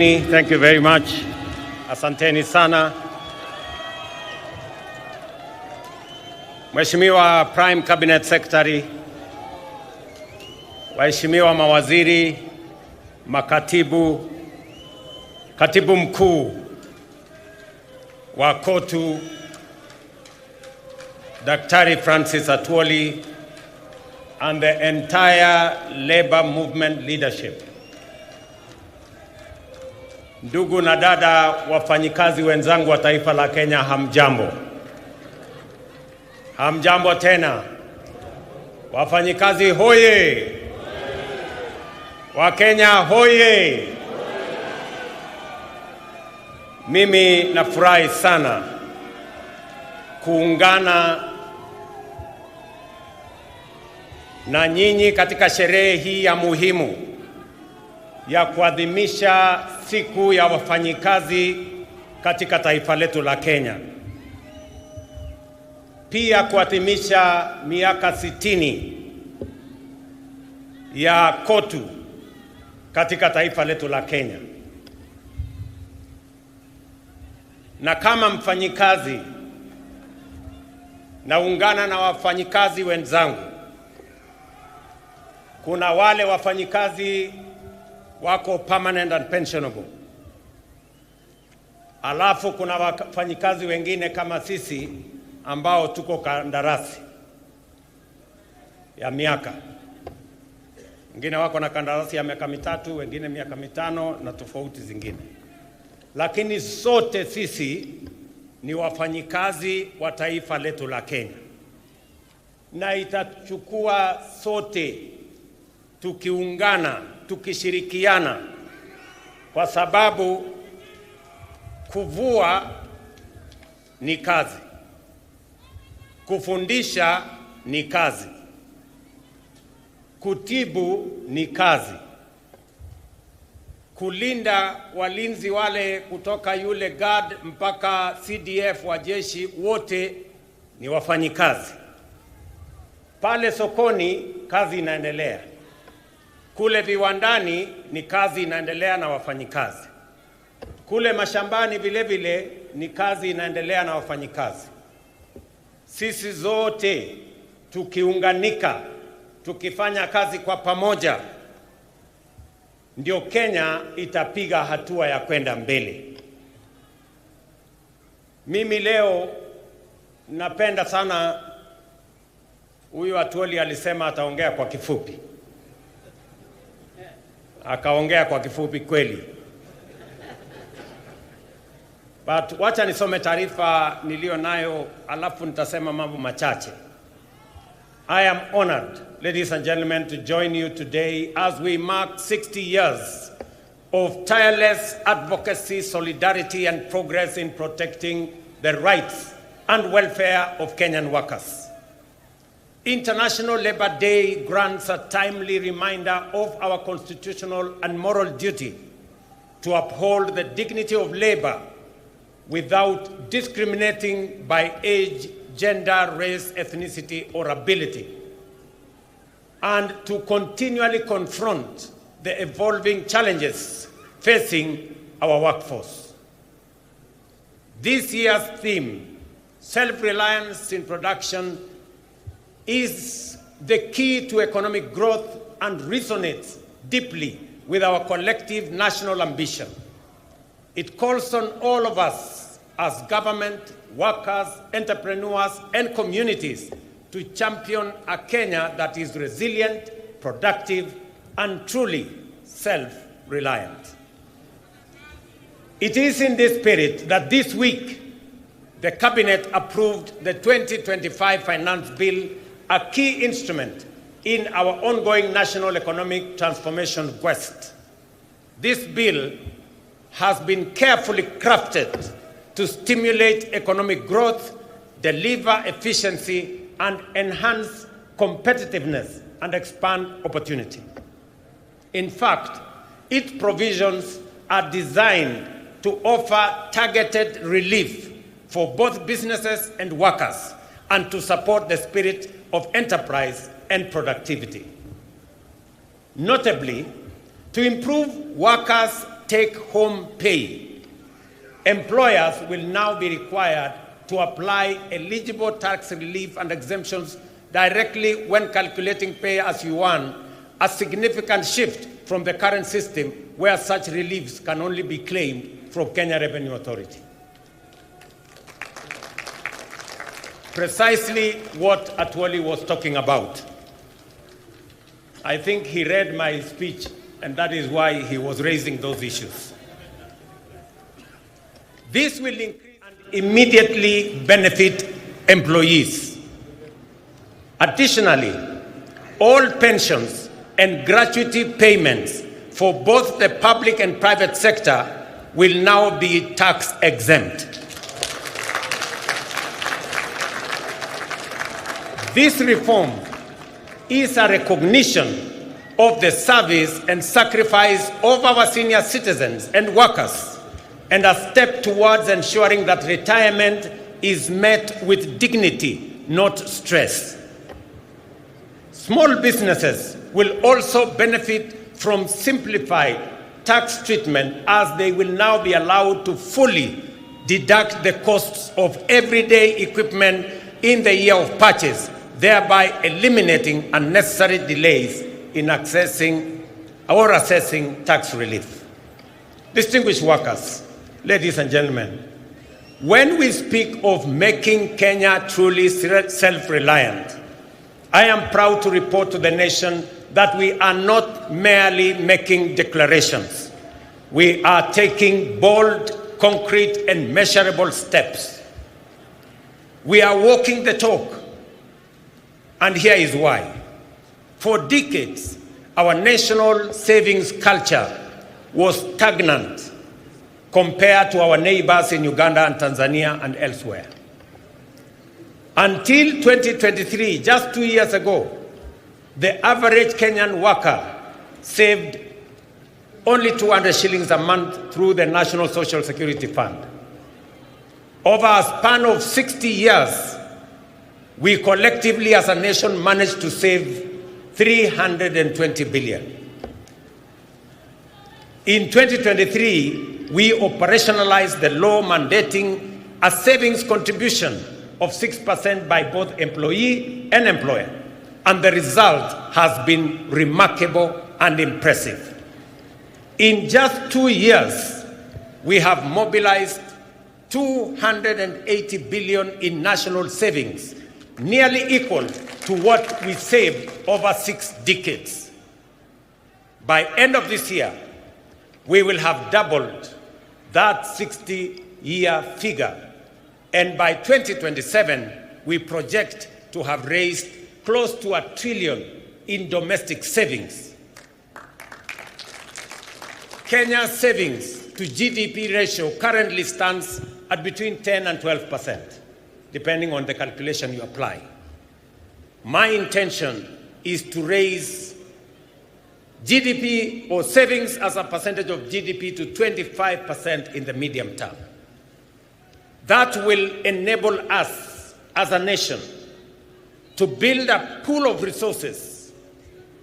Thank you very much. Asanteni sana. Mheshimiwa Prime Cabinet Secretary, waheshimiwa mawaziri, makatibu, katibu mkuu wa KOTU, Daktari Francis Atwoli, and the entire labor movement leadership. Ndugu na dada wafanyikazi wenzangu wa taifa la Kenya, hamjambo. Hamjambo tena. Wafanyikazi hoye. Wakenya hoye. Mimi nafurahi sana kuungana na nyinyi katika sherehe hii ya muhimu ya kuadhimisha siku ya wafanyikazi katika taifa letu la Kenya. Pia kuadhimisha miaka 60 ya KOTU katika taifa letu la Kenya. Na kama mfanyikazi, naungana na wafanyikazi wenzangu. Kuna wale wafanyikazi wako permanent and pensionable. Alafu kuna wafanyikazi wengine kama sisi ambao tuko kandarasi ya miaka. Wengine wako na kandarasi ya miaka 3, wengine miaka 5 na tofauti zingine. Lakini sote sisi ni wafanyikazi wa taifa letu la Kenya. Na itachukua sote tukiungana, tukishirikiana, kwa sababu kuvua ni kazi, kufundisha ni kazi, kutibu ni kazi, kulinda walinzi wale kutoka yule guard mpaka CDF wa jeshi, wote ni wafanyikazi. Pale sokoni kazi inaendelea. Kule viwandani ni kazi inaendelea na wafanyikazi. Kule mashambani vile vile ni kazi inaendelea na wafanyikazi. Sisi zote tukiunganika, tukifanya kazi kwa pamoja, ndio Kenya itapiga hatua ya kwenda mbele. Mimi leo napenda sana, huyu Atwoli alisema ataongea kwa kifupi. Akaongea kwa kifupi kweli. But wacha nisome taarifa nilio nayo, alafu nitasema mambo machache. I am honored, ladies and gentlemen, to join you today as we mark 60 years of tireless advocacy, solidarity and progress in protecting the rights and welfare of Kenyan workers. International Labour Day grants a timely reminder of our constitutional and moral duty to uphold the dignity of labor without discriminating by age, gender, race, ethnicity, or ability, and to continually confront the evolving challenges facing our workforce. This year's theme, self-reliance in production, is the key to economic growth and resonates deeply with our collective national ambition. It calls on all of us as government, workers, entrepreneurs, and communities to champion a Kenya that is resilient, productive, and truly self-reliant. It is in this spirit that this week the Cabinet approved the 2025 Finance Bill, a key instrument in our ongoing national economic transformation quest. This bill has been carefully crafted to stimulate economic growth, deliver efficiency, and enhance competitiveness and expand opportunity. In fact, its provisions are designed to offer targeted relief for both businesses and workers, and to support the spirit of enterprise and productivity. Notably, to improve workers' take-home pay, employers will now be required to apply eligible tax relief and exemptions directly when calculating pay as you earn, a significant shift from the current system where such reliefs can only be claimed from Kenya Revenue Authority. Precisely what Atwoli was talking about. I think he read my speech, and that is why he was raising those issues. This will increase and immediately benefit employees. Additionally, all pensions and gratuity payments for both the public and private sector will now be tax exempt. This reform is a recognition of the service and sacrifice of our senior citizens and workers, and a step towards ensuring that retirement is met with dignity, not stress. Small businesses will also benefit from simplified tax treatment, as they will now be allowed to fully deduct the costs of everyday equipment in the year of purchase, thereby eliminating unnecessary delays in accessing or assessing tax relief. Distinguished workers, ladies and gentlemen, when we speak of making Kenya truly self-reliant, I am proud to report to the nation that we are not merely making declarations. We are taking bold, concrete, and measurable steps. We are walking the talk. And here is why. For decades, our national savings culture was stagnant compared to our neighbors in Uganda and Tanzania and elsewhere. Until 2023, just 2 years ago, the average Kenyan worker saved only 200 shillings a month through the National Social Security Fund. Over a span of 60 years, we collectively as a nation managed to save 320 billion. In 2023, we operationalized the law mandating a savings contribution of 6% by both employee and employer, and the result has been remarkable and impressive. In just 2 years, we have mobilized 280 billion in national savings, nearly equal to what we saved over 6 decades. By end of this year, we will have doubled that 60-year figure. And by 2027, we project to have raised close to $1 trillion in domestic savings. Kenya's savings to GDP ratio currently stands at between 10 and 12%, depending on the calculation you apply. My intention is to raise GDP or savings as a percentage of GDP to 25% in the medium term. That will enable us as a nation to build a pool of resources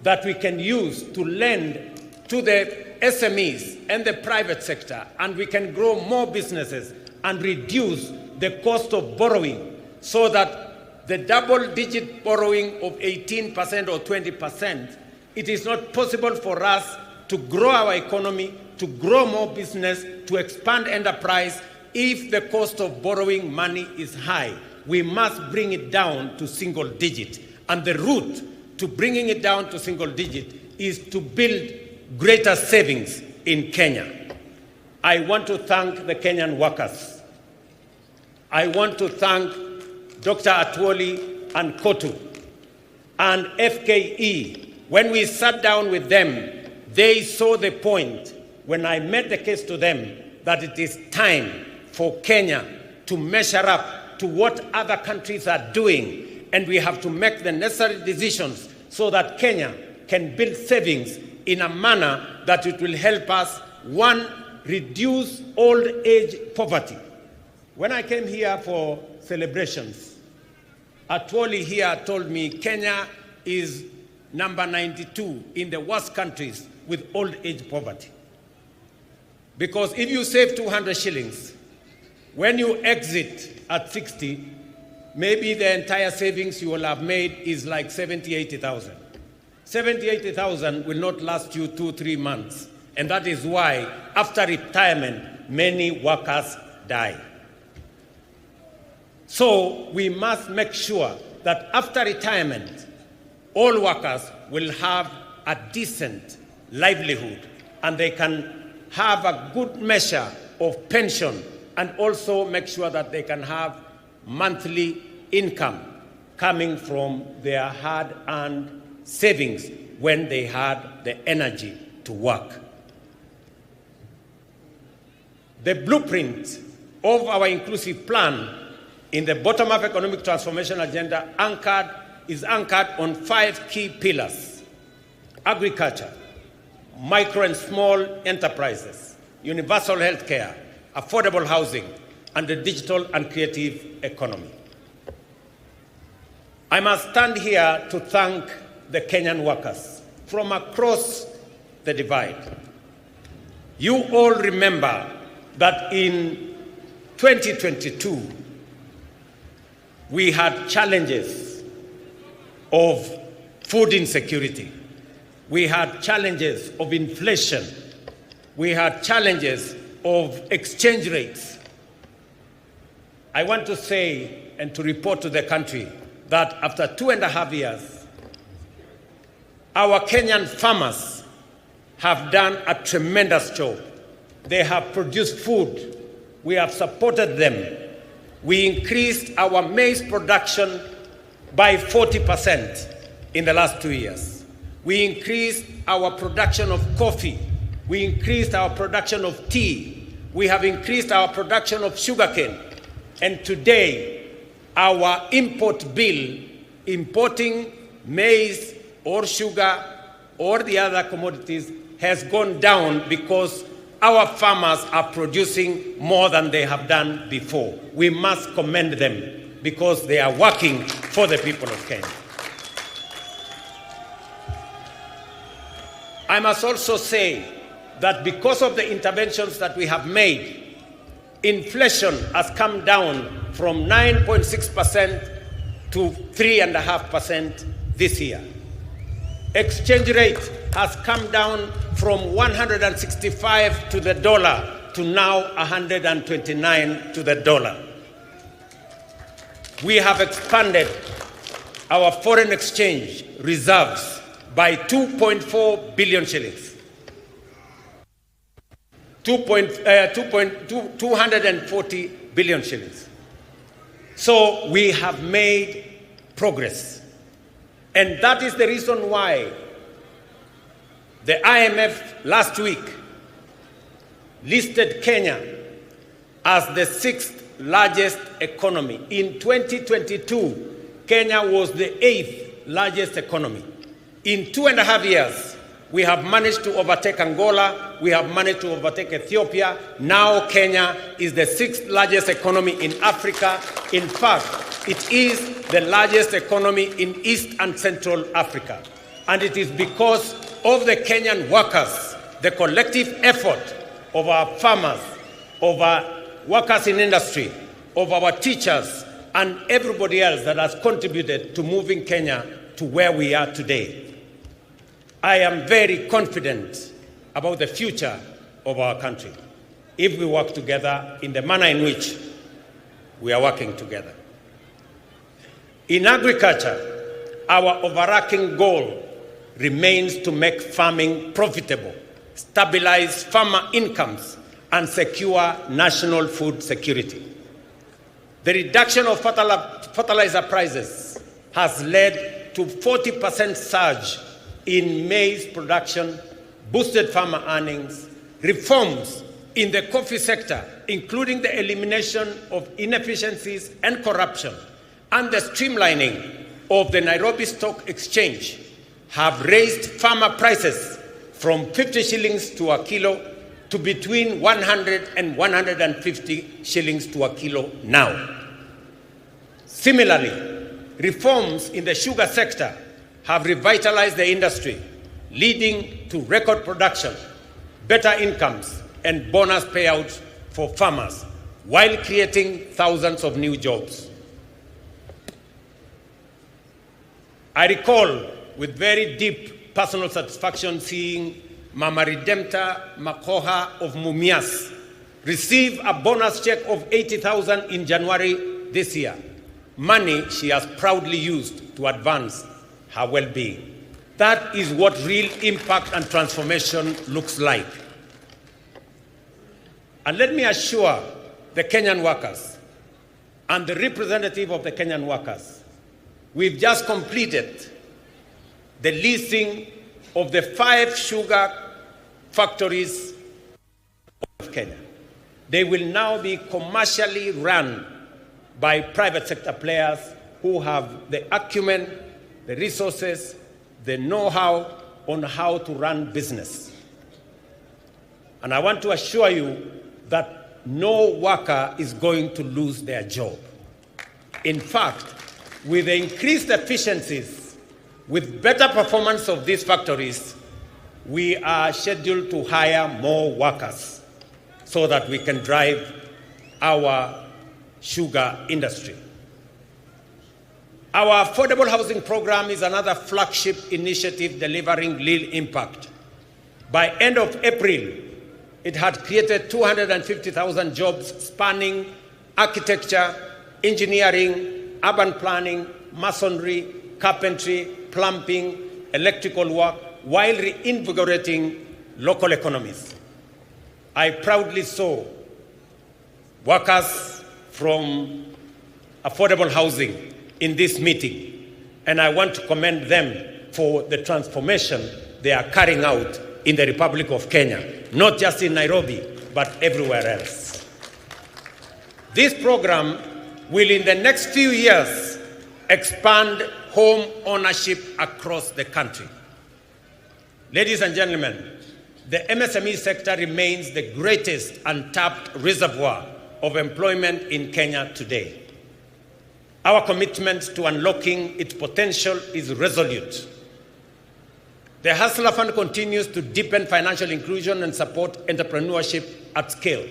that we can use to lend to the SMEs and the private sector, and we can grow more businesses and reduce the cost of borrowing, so that the double-digit borrowing of 18% or 20%, it is not possible for us to grow our economy, to grow more business, to expand enterprise, if the cost of borrowing money is high. We must bring it down to single digit. And the route to bringing it down to single digit is to build greater savings in Kenya. I want to thank the Kenyan workers. I want to thank Dr. Atwoli and Kotu and FKE. When we sat down with them, they saw the point when I made the case to them that it is time for Kenya to measure up to what other countries are doing, and we have to make the necessary decisions so that Kenya can build savings in a manner that it will help us, one, reduce old age poverty. When I came here for celebrations, Atwoli here told me Kenya is number 92 in the worst countries with old age poverty. Because if you save 200 shillings, when you exit at 60, maybe the entire savings you will have made is like 70, 80,000. 70, 80,000 will not last you 2-3 months. And that is why, after retirement, many workers die. So we must make sure that after retirement, all workers will have a decent livelihood and they can have a good measure of pension, and also make sure that they can have monthly income coming from their hard-earned savings when they had the energy to work. The blueprint of our inclusive plan in the bottom-up economic transformation agenda is anchored on 5 key pillars: agriculture, micro and small enterprises, universal health care, affordable housing, and the digital and creative economy. I must stand here to thank the Kenyan workers from across the divide. You all remember that in 2022, we had challenges of food insecurity. We had challenges of inflation. We had challenges of exchange rates. I want to say and to report to the country that after 2.5 years, our Kenyan farmers have done a tremendous job. They have produced food. We have supported them. We increased our maize production by 40% in the last 2 years. We increased our production of coffee. We increased our production of tea. We have increased our production of sugarcane. And today, our import bill, importing maize or sugar or the other commodities, has gone down because our farmers are producing more than they have done before. We must commend them because they are working for the people of Kenya. I must also say that because of the interventions that we have made, inflation has come down from 9.6% to 3.5% this year. Exchange rate has come down from 165 to the dollar to now 129 to the dollar. We have expanded our foreign exchange reserves by 2.4 billion shillings. 240 billion shillings. So we have made progress. And that is the reason why the IMF last week listed Kenya as the 6th largest economy. In 2022, Kenya was the 8th largest economy. In 2.5 years, we have managed to overtake Angola, we have managed to overtake Ethiopia. Now Kenya is the 6th largest economy in Africa. In fact, it is the largest economy in East and Central Africa. And it is because of the Kenyan workers, the collective effort of our farmers, of our workers in industry, of our teachers, and everybody else that has contributed to moving Kenya to where we are today. I am very confident about the future of our country if we work together in the manner in which we are working together. In agriculture, our overarching goal remains to make farming profitable, stabilize farmer incomes, and secure national food security. The reduction of fertilizer prices has led to 40% surge in maize production, boosted farmer earnings, reforms in the coffee sector, including the elimination of inefficiencies and corruption, and the streamlining of the Nairobi Stock Exchange, have raised farmer prices from 50 shillings to a kilo to between 100 and 150 shillings to a kilo now. Similarly, reforms in the sugar sector have revitalized the industry, leading to record production, better incomes, and bonus payouts for farmers, while creating thousands of new jobs. I recall with very deep personal satisfaction seeing Mama Redempta Makoha of Mumias receive a bonus check of 80,000 in January this year, money she has proudly used to advance her well-being. That is what real impact and transformation looks like. And let me assure the Kenyan workers and the representative of the Kenyan workers, we've just completed the leasing of the 5 sugar factories of Kenya. They will now be commercially run by private sector players who have the acumen, the resources, the know-how on how to run business. And I want to assure you that no worker is going to lose their job. In fact, with the increased efficiencies, with better performance of these factories, we are scheduled to hire more workers so that we can drive our sugar industry. Our affordable housing program is another flagship initiative delivering real impact. By end of April, it had created 250,000 jobs spanning architecture, engineering, urban planning, masonry, carpentry, plumbing, electrical work, while reinvigorating local economies. I proudly saw workers from affordable housing in this meeting, and I want to commend them for the transformation they are carrying out in the Republic of Kenya, not just in Nairobi, but everywhere else. This program will, in the next few years, expand home ownership across the country. Ladies and gentlemen, the MSME sector remains the greatest untapped reservoir of employment in Kenya today. Our commitment to unlocking its potential is resolute. The Hustler Fund continues to deepen financial inclusion and support entrepreneurship at scale.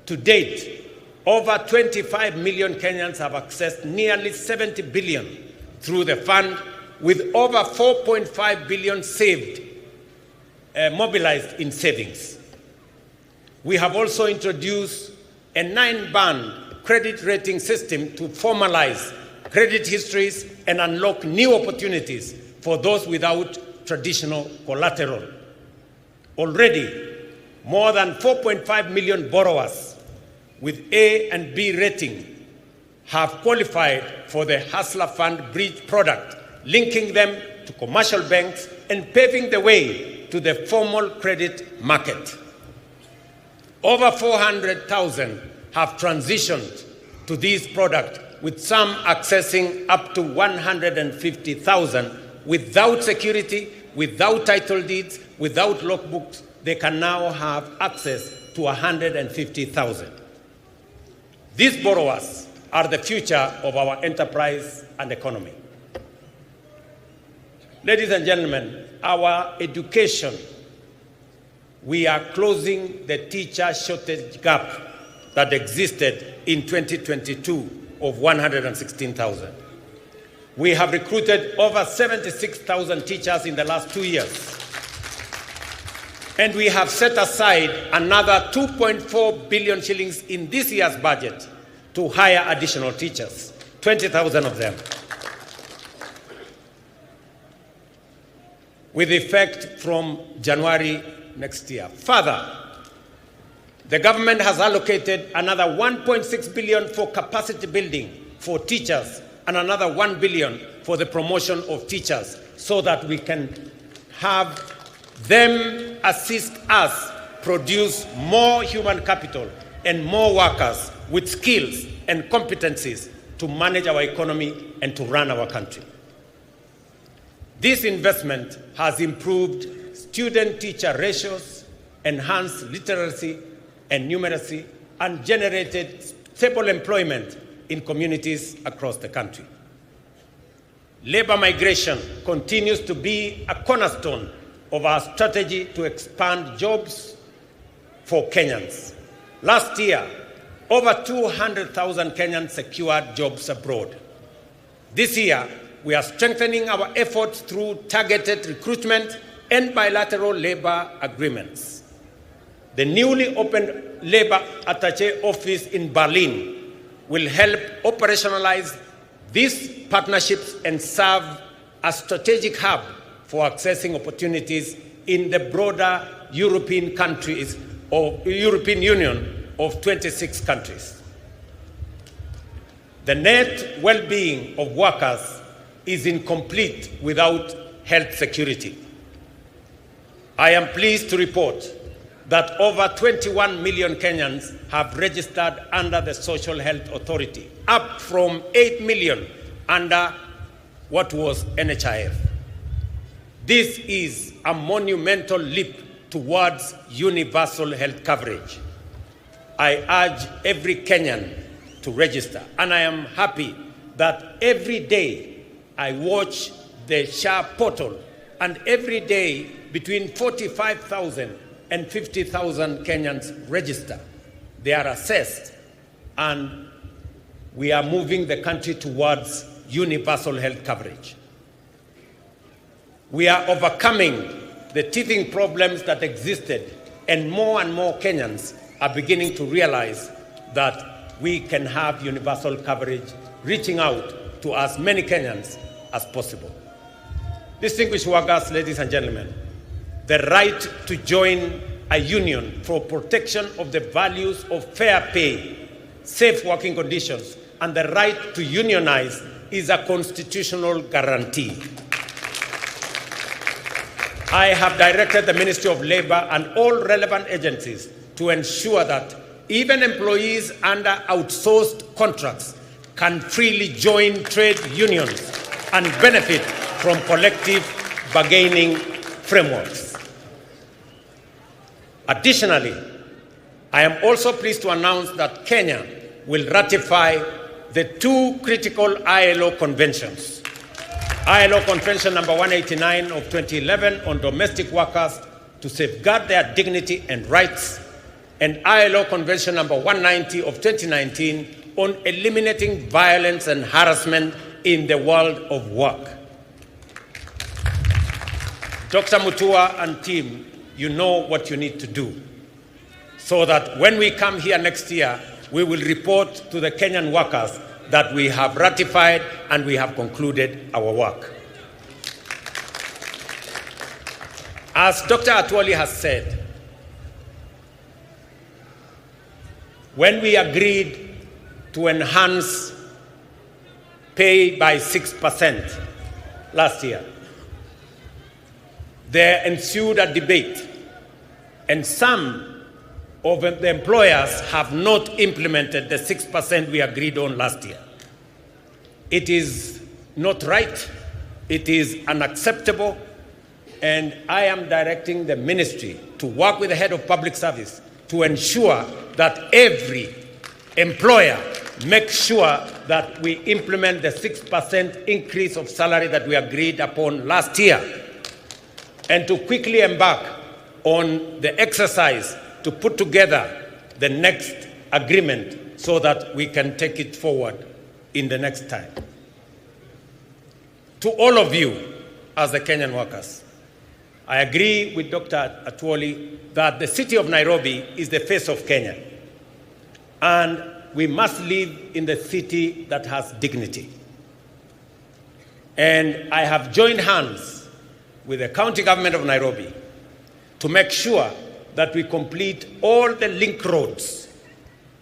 To date, over 25 million Kenyans have accessed nearly 70 billion through the fund, with over 4.5 billion saved, mobilized in savings. We have also introduced a 9-band credit rating system to formalize credit histories and unlock new opportunities for those without traditional collateral. Already, more than 4.5 million borrowers with A and B rating have qualified for the Hustler Fund Bridge product, linking them to commercial banks and paving the way to the formal credit market. Over 400,000 have transitioned to this product, with some accessing up to 150,000 without security, without title deeds, without logbooks. They can now have access to 150,000. These borrowers are the future of our enterprise and economy. Ladies and gentlemen, our education, we are closing the teacher shortage gap that existed in 2022 of 116,000. We have recruited over 76,000 teachers in the last 2 years. And we have set aside another 2.4 billion shillings in this year's budget to hire additional teachers, 20,000 of them, with effect from January next year. Further, the government has allocated another 1.6 billion for capacity building for teachers and another 1 billion for the promotion of teachers, so that we can have them assist us produce more human capital and more workers with skills and competencies to manage our economy and to run our country. This investment has improved student-teacher ratios, enhanced literacy and numeracy, and generated stable employment in communities across the country. Labor migration continues to be a cornerstone of our strategy to expand jobs for Kenyans. Last year, over 200,000 Kenyans secured jobs abroad. This year, we are strengthening our efforts through targeted recruitment and bilateral labor agreements. The newly opened Labor Attaché office in Berlin will help operationalize these partnerships and serve as a strategic hub for accessing opportunities in the broader European countries or European Union of 26 countries. The net well-being of workers is incomplete without health security. I am pleased to report that over 21 million Kenyans have registered under the Social Health Authority, up from 8 million under what was NHIF. This is a monumental leap towards universal health coverage. I urge every Kenyan to register, and I am happy that every day I watch the SHA portal, and every day between 45,000 and 50,000 Kenyans register. They are assessed, and we are moving the country towards universal health coverage. We are overcoming the teething problems that existed, and more Kenyans are beginning to realize that we can have universal coverage, reaching out to as many Kenyans as possible. Distinguished workers, ladies and gentlemen, the right to join a union for protection of the values of fair pay, safe working conditions, and the right to unionize is a constitutional guarantee. I have directed the Ministry of Labor and all relevant agencies to ensure that even employees under outsourced contracts can freely join trade unions and benefit from collective bargaining frameworks. Additionally, I am also pleased to announce that Kenya will ratify the two critical ILO conventions. ILO Convention number 189 of 2011 on domestic workers to safeguard their dignity and rights, and ILO Convention number 190 of 2019 on eliminating violence and harassment in the world of work. Dr. Mutua and team, you know what you need to do so that when we come here next year, we will report to the Kenyan workers that we have ratified and we have concluded our work. As Dr. Atwoli has said, when we agreed to enhance pay by 6% last year, there ensued a debate, and some of the employers have not implemented the 6% we agreed on last year. It is not right, it is unacceptable, and I am directing the ministry to work with the head of public service to ensure that every employer makes sure that we implement the 6% increase of salary that we agreed upon last year, and to quickly embark on the exercise to put together the next agreement so that we can take it forward in the next time. To all of you as the Kenyan workers, I agree with Dr. Atwoli that the city of Nairobi is the face of Kenya, and we must live in the city that has dignity. And I have joined hands with the county government of Nairobi to make sure that we complete all the link roads,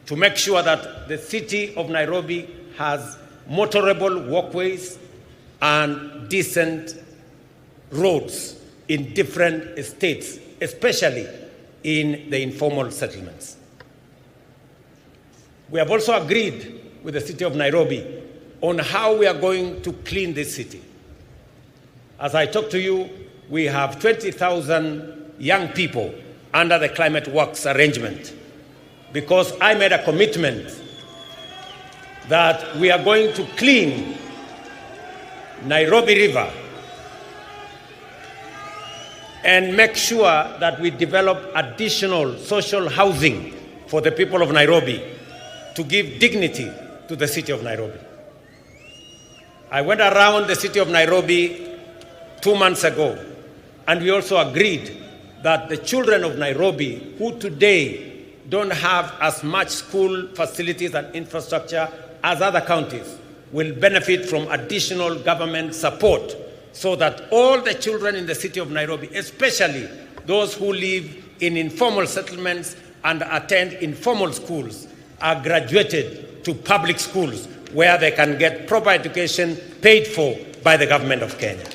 to make sure that the city of Nairobi has motorable walkways and decent roads in different estates, especially in the informal settlements. We have also agreed with the city of Nairobi on how we are going to clean this city. As I talk to you, we have 20,000 young people under the Climate Works arrangement, because I made a commitment that we are going to clean Nairobi River and make sure that we develop additional social housing for the people of Nairobi to give dignity to the city of Nairobi. I went around the city of Nairobi 2 months ago, and we also agreed that the children of Nairobi, who today don't have as much school facilities and infrastructure as other counties, will benefit from additional government support so that all the children in the city of Nairobi, especially those who live in informal settlements and attend informal schools, are graduated to public schools where they can get proper education paid for by the government of Kenya.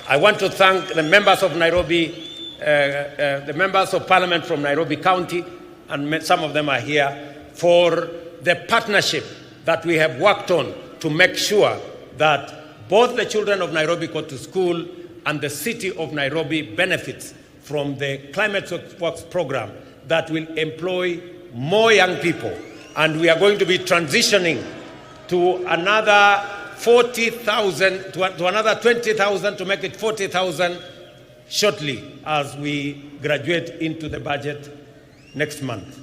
I want to thank the members of Nairobi, the members of parliament from Nairobi County, and some of them are here, for the partnership that we have worked on to make sure that both the children of Nairobi go to school and the city of Nairobi benefits from the Climate Works program that will employ more young people. And we are going to be transitioning to another 40,000, to another 20,000 to make it 40,000 shortly as we graduate into the budget next month.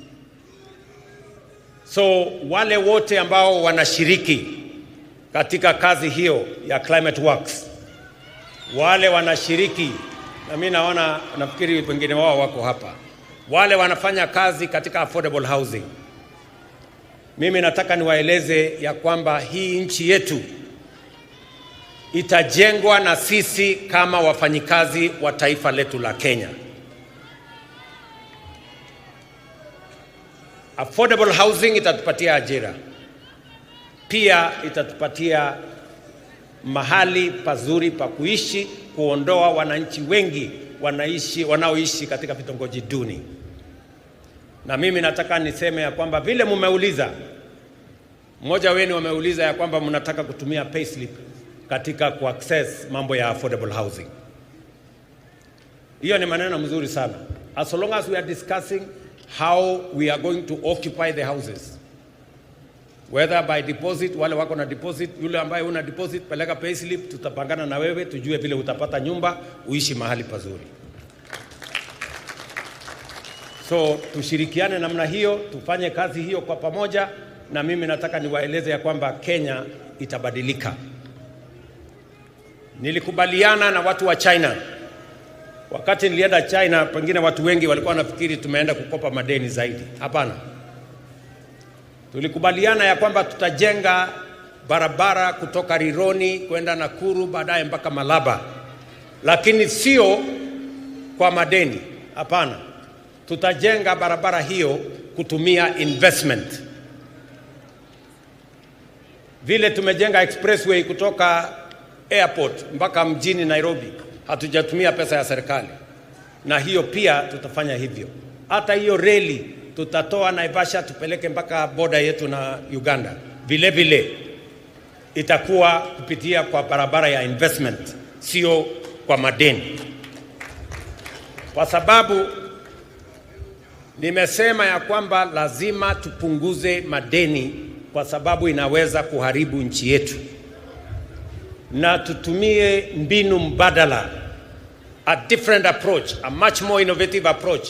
So wale wote ambao wanashiriki katika kazi hiyo ya Climate Works, wale wanashiriki, na mimi naona, nafikiri wengine wao wako hapa, wale wanafanya kazi katika affordable housing, mimi nataka niwaeleze ya kwamba hii nchi yetu itajengwa na sisi kama wafanyikazi wa taifa letu la Kenya. Affordable housing itatupatia ajira, pia itatupatia mahali pazuri pa kuishi, kuondoa wananchi wengi wanaoishi katika vitongoji duni. Na mimi nataka niseme ya kwamba vile mumeuliza, mmoja wenu wameuliza ya kwamba mnataka kutumia payslip katika kuaccess mambo ya affordable housing. Hiyo ni maneno mzuri sana. As long as we are discussing how we are going to occupy the houses, whether by deposit, wale wako na deposit, yule ambaye una deposit peleka payslip, tutapangana na wewe tujue vile utapata nyumba uishi mahali pazuri. So tushirikiane namna hiyo, tufanye kazi hiyo kwa pamoja, na mimi nataka niwaeleze ya kwamba Kenya itabadilika. Nilikubaliana na watu wa China. Wakati nilienda China, pengine watu wengi walikuwa wanafikiri tumeenda kukopa madeni zaidi. Hapana. Tulikubaliana ya kwamba tutajenga barabara kutoka Rironi kwenda Nakuru baadaye mpaka Malaba. Lakini sio kwa madeni. Hapana. Tutajenga barabara hiyo kutumia investment. Vile tumejenga expressway kutoka airport mpaka mjini Nairobi, hatujatumia pesa ya serikali. Na hiyo pia tutafanya hivyo. Hata hiyo reli tutatoa Naivasha tupeleke mpaka border yetu na Uganda. Vile vile itakuwa kupitia kwa barabara ya investment, sio kwa madeni. Kwa sababu nimesema ya kwamba lazima tupunguze madeni, kwa sababu inaweza kuharibu nchi yetu. Na tutumie mbinu mbadala, a different approach, a much more innovative approach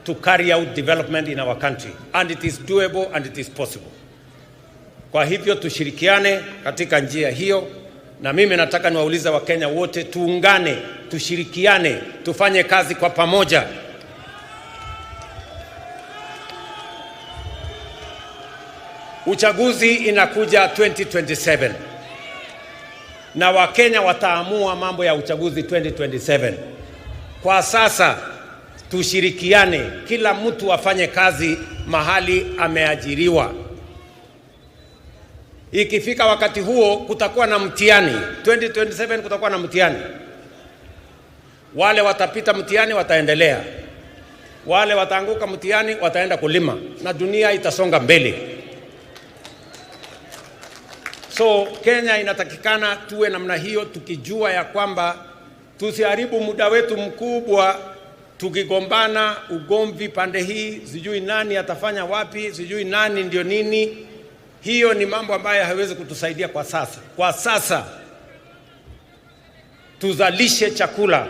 to carry out development in our country. And it is doable and it is possible. Kwa hivyo tushirikiane katika njia hiyo, na mimi nataka niwaulize Wakenya wote tuungane, tushirikiane, tufanye kazi kwa pamoja. Uchaguzi inakuja 2027. Na Wakenya wataamua mambo ya uchaguzi 2027. Kwa sasa tushirikiane, kila mtu afanye kazi mahali ameajiriwa. Ikifika wakati huo kutakuwa na mtihani, 2027 kutakuwa na mtihani. Wale watapita mtihani wataendelea, wale wataanguka mtihani wataenda kulima, na dunia itasonga mbele. So Kenya inatakikana tuwe namna hiyo, tukijua ya kwamba tusiharibu muda wetu mkubwa tukigombana, ugomvi pande hii, sijui nani atafanya wapi, sijui nani ndio nini. Hiyo ni mambo ambayo haiwezi kutusaidia kwa sasa. Kwa sasa tuzalishe chakula,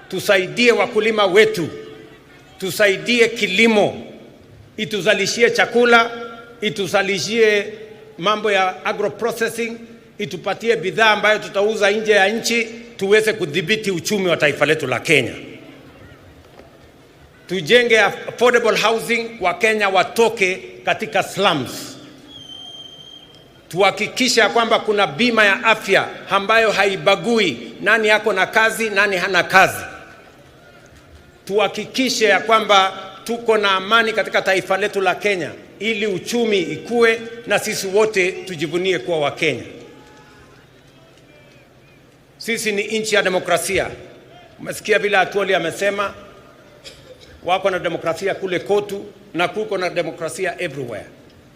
tusaidie wakulima wetu, tusaidie kilimo, ituzalishie chakula, ituzalishie mambo ya agro processing, itupatie bidhaa ambayo tutauza nje ya nchi, tuweze kudhibiti uchumi wa taifa letu la Kenya. Tujenge affordable housing, wa Kenya watoke katika slums. Tuhakikishe kwamba kuna bima ya afya ambayo haibagui nani yako na kazi, nani hana kazi. Tuhakikishe kwamba tuko na amani katika taifa letu la Kenya ili uchumi ikue na sisi wote tujivunie kuwa wa Kenya. Sisi ni nchi ya demokrasia. Umesikia vile Atwoli amesema wako na demokrasia kule Kotu na kuko na demokrasia everywhere.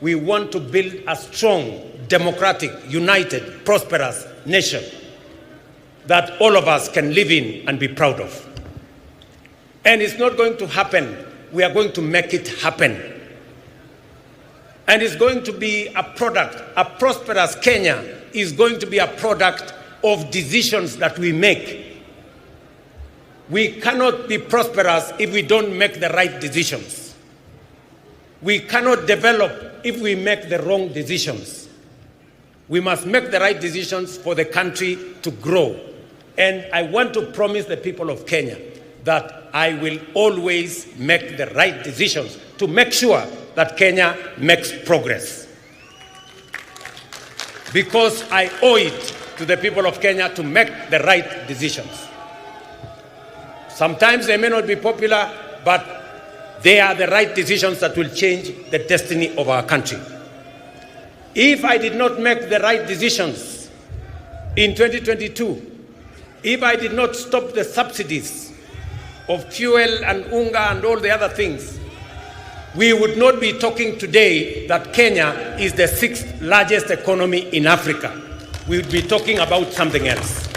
We want to build a strong, democratic, united, prosperous nation that all of us can live in and be proud of. And it's not going to happen. We are going to make it happen. And it's going to be a product, a prosperous Kenya is going to be a product of decisions that we make. We cannot be prosperous if we don't make the right decisions. We cannot develop if we make the wrong decisions. We must make the right decisions for the country to grow. And I want to promise the people of Kenya that I will always make the right decisions to make sure that Kenya makes progress. Because I owe it to the people of Kenya to make the right decisions. Sometimes they may not be popular, but they are the right decisions that will change the destiny of our country. If I did not make the right decisions in 2022, if I did not stop the subsidies of fuel and unga and all the other things, we would not be talking today that Kenya is the 6th largest economy in Africa. We would be talking about something else.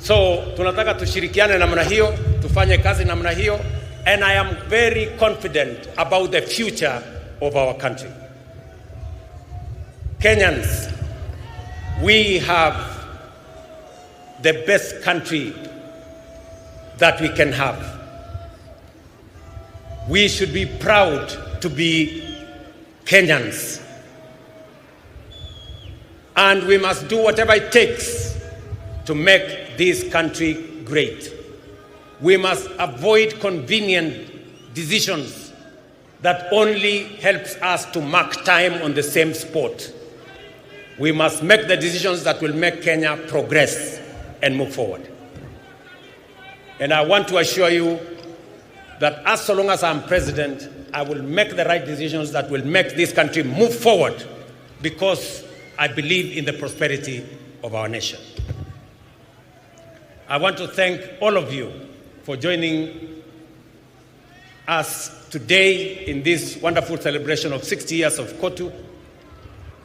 So, tunataka tushirikiane namna hiyo, tufanye kazi namna hiyo, and I am very confident about the future of our country. Kenyans, we have the best country that we can have. We should be proud to be Kenyans. And we must do whatever it takes to make this country great. We must avoid convenient decisions that only helps us to mark time on the same spot. We must make the decisions that will make Kenya progress and move forward. And I want to assure you that as so long as I'm president, I will make the right decisions that will make this country move forward, because I believe in the prosperity of our nation. I want to thank all of you for joining us today in this wonderful celebration of 60 years of Kotu,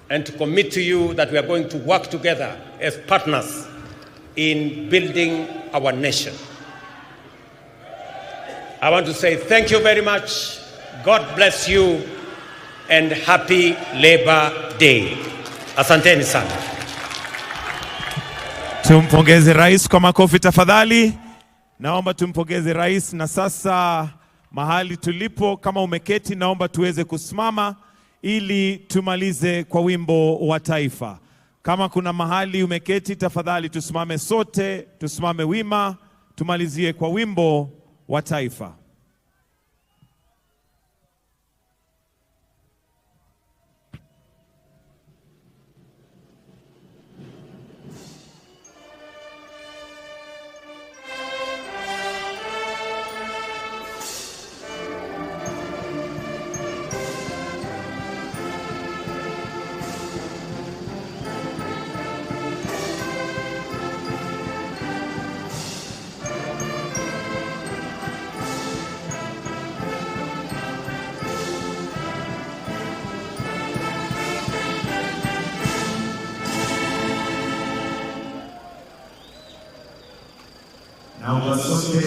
and to commit to you that we are going to work together as partners in building our nation. I want to say thank you very much. God bless you and happy Labor Day. Asanteni sana. Tumpongeze rais kwa makofi tafadhali. Naomba tumpongeze rais, na sasa mahali tulipo, kama umeketi, naomba tuweze kusimama ili tumalize kwa wimbo wa taifa. Kama kuna mahali umeketi, tafadhali tusimame sote, tusimame wima, tumalizie kwa wimbo wa taifa.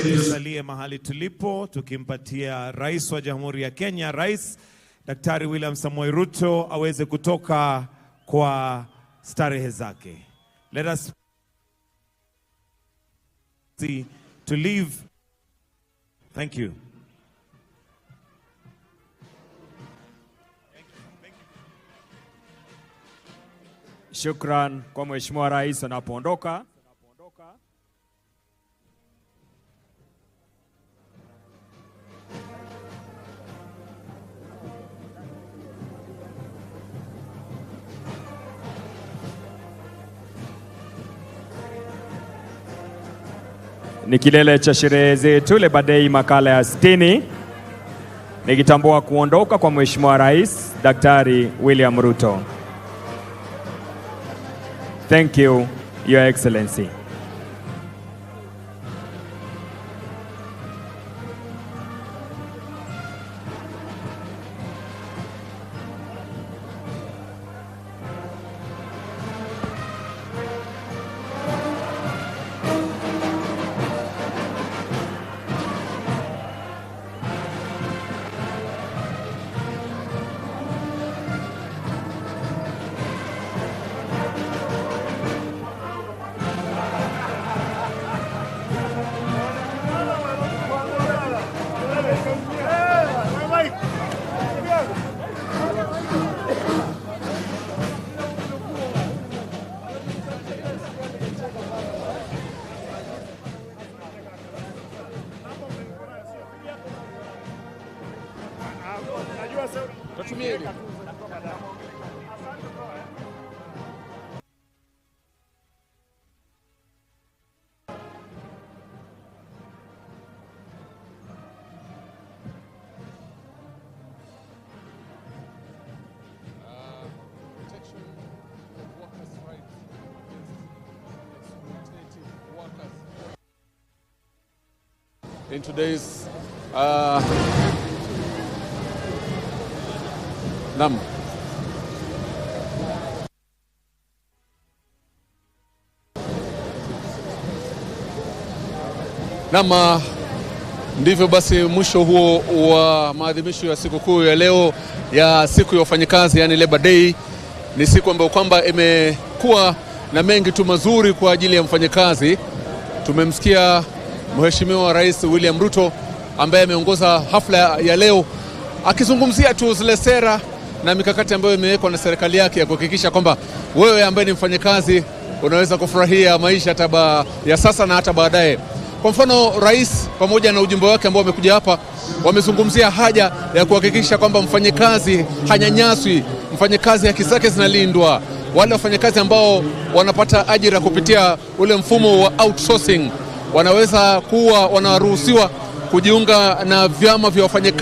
Tusalie mahali tulipo tukimpatia rais wa Jamhuri ya Kenya, Rais Daktari William Samoei Ruto, aweze kutoka kwa starehe zake. Let us see to leave. Thank you. Shukran kwa Mheshimiwa Rais anapoondoka. Ni kilele cha sherehe zetu Labour Day makala ya 60, nikitambua kuondoka kwa Mheshimiwa Rais Daktari William Ruto. Thank you, Your Excellency. In today's ndivyo basi mwisho huo wa maadhimisho ya sikukuu ya leo ya siku ya wafanyakazi, yani Labour Day. Ni siku ambayo kwamba imekuwa na mengi tu mazuri kwa ajili ya mfanyakazi. Tumemsikia Mheshimiwa Rais William Ruto ambaye ameongoza hafla ya leo akizungumzia tu zile sera na mikakati ambayo imewekwa na serikali yake ya kuhakikisha kwamba wewe ambaye ni mfanyakazi unaweza kufurahia maisha hata ya sasa na hata baadaye. Kwa mfano, rais pamoja na ujumbe wake ambao wamekuja hapa wamezungumzia haja ya kuhakikisha kwamba mfanyakazi hanyanyaswi, mfanyakazi haki zake zinalindwa. Wale wafanyakazi ambao wanapata ajira kupitia ule mfumo wa outsourcing wanaweza kuwa wanaruhusiwa kujiunga na vyama vya wafanyakazi.